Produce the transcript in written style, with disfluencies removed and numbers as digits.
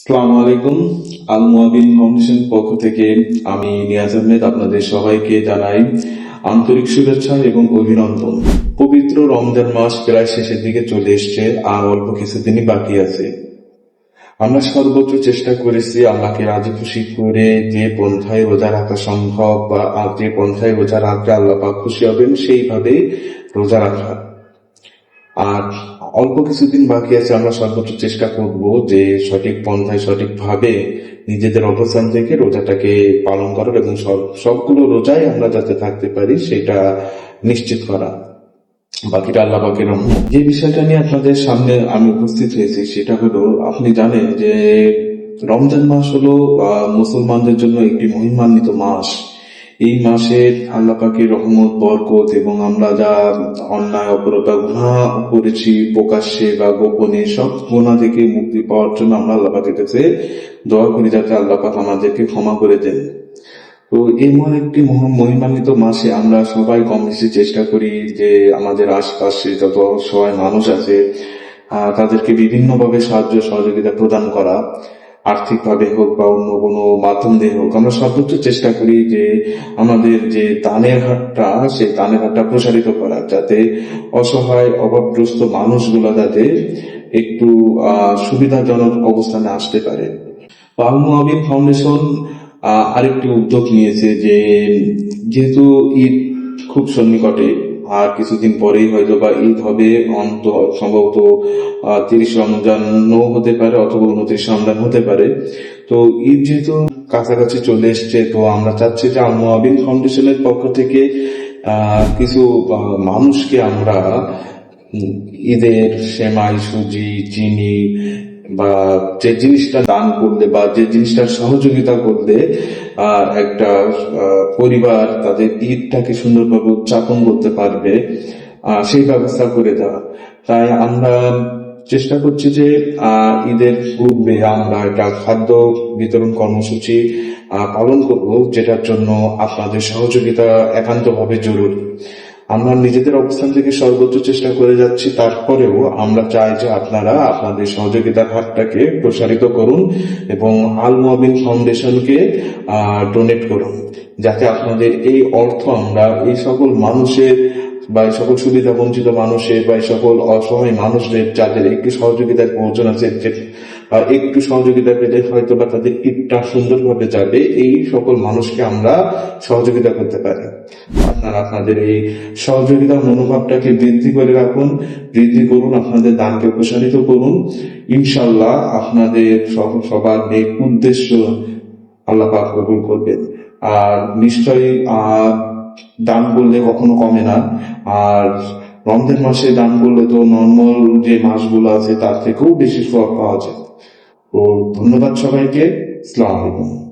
আসসালামু আলাইকুম। আল মুআবিন ফাউন্ডেশন পক্ষ থেকে আমি নিয়াজ আহমেদ আপনাদের সবাইকে জানাই আন্তরিক শুভেচ্ছা এবং অভিনন্দন। পবিত্র রমজান মাস প্রায় শেষের দিকে চলে এসছে, আর অল্প কিছুদিনই বাকি আছে। আমরা সর্বোচ্চ চেষ্টা করেছি আল্লাহকে রাজি খুশি করে যে পন্থায় রোজা রাখা সম্ভব বা যে পন্থায় রোজা রাখলে আল্লাহ পাক খুশি হবেন সেইভাবে রোজা রাখা। আর অল্প কিছুদিন বাকি আছে, আমরা সর্বোচ্চ চেষ্টা করব যে সঠিক পন্থায় সঠিকভাবে নিজেদের অবস্থান থেকে রোজাটাকে পালন করার এবং সবগুলো রোজায় আমরা যাতে থাকতে পারি সেটা নিশ্চিত করা। বাকিটা আল্লাহ পাকের রহমত। যে বিষয়টা নিয়ে আপনাদের সামনে আমি উপস্থিত হয়েছি সেটা হলো, আপনি জানেন যে রমজান মাস হলো মুসলমানদের জন্য একটি মহিমান্বিত মাস। এই মাসে আল্লাহ পাকের রহমত, বরকত এবং আমরা যা অন্যায় অপরাধ গুনাহ করেছি প্রকাশ্যে বা গোপনে সব গুনাহ থেকে মুক্তি পাওয়ার জন্য আমরা আল্লাহ পাকের কাছে দোয়া করি যাতে আল্লাহ পাক আমাদেরকে ক্ষমা করে দেন। তো এমন একটি মহিমান্বিত মাসে আমরা সবাই কম বেশি চেষ্টা করি যে আমাদের আশপাশে যত সবাই মানুষ আছে তাদেরকে বিভিন্নভাবে সাহায্য সহযোগিতা প্রদান করা, আর্থিকভাবে হোক বা অন্য কোনো মাধ্যম দিয়ে হোক। আমরা সর্বোচ্চ চেষ্টা করি যে আমাদের যে দানের হাতটা সেই দানের হাতটা প্রসারিত করা, যাতে অসহায় অভাবগ্রস্ত মানুষগুলো যাতে একটু সুবিধাজনক অবস্থানে আসতে পারে। আল মুআবিন ফাউন্ডেশন আরেকটি উদ্যোগ নিয়েছে যে যেহেতু ঈদ খুব সন্নিকটে, আর কিছুদিন পরেই হয়তো বা ঈদ হবে, সম্ভবত 30 রমজানও হতে পারে অথবা 29 রমজান হতে পারে। তো ঈদ যেহেতু কাছাকাছি চলে এসছে, তো আমরা চাচ্ছি যে আল মুআবিন ফাউন্ডেশনের পক্ষ থেকে কিছু মানুষকে আমরা ঈদের সেমাই, সুজি, চিনি বা যে জিনিসটা দান করলে বা যে জিনিসটার সহযোগিতা করলে একটা পরিবার তাদের ঈদটাকে সুন্দরভাবে উদযাপন করতে পারবে, সেই ব্যবস্থা করে দেওয়া। তাই আমরা চেষ্টা করছি যে ঈদের পূর্বে আমরা একটা খাদ্য বিতরণ কর্মসূচি পালন করব, যেটার জন্য আপনাদের সহযোগিতা একান্তভাবে জরুরি। আমরা নিজেদের অবস্থান থেকে সর্বোচ্চ চেষ্টা করে যাচ্ছি, তারপরেও আমরা চাই যে আপনারা আপনাদের সহযোগিতার হাতটাকে প্রসারিত করুন এবং আল মুআবিন ফাউন্ডেশনকে ডোনেট করুন, যাতে আপনাদের এই অর্থ আমরা এই সকল মানুষের বা এই সকল সুবিধা বঞ্চিত মানুষের বা এই সকল অসহায় মানুষদের যাদের একটু সহযোগিতার প্রয়োজন আছে, একটু সহযোগিতা পেলে হয়তো বা তাদের ঈদটা সুন্দরভাবে যাবে, এই সকল মানুষকে আমরা সহযোগিতা করতে পারি। আপনারা আপনাদের এই সহযোগিতা মনোভাবটাকে বৃদ্ধি করে রাখুন, বৃদ্ধি করুন, আপনাদের দানকে প্রসারিত করুন। ইনশাল্লাহ আপনাদের সবার নেক উদ্দেশ্য আল্লাহ পাক কবুল করবেন। আর নিশ্চয়ই দান করলে কখনো কমে না, আর রমজান মাসে দান করলে তো নর্মাল যে মাসগুলো আছে তার থেকেও বেশি সওয়াব পাওয়া যায়। তো ধন্যবাদ সবাইকে। আসসালামু আলাইকুম।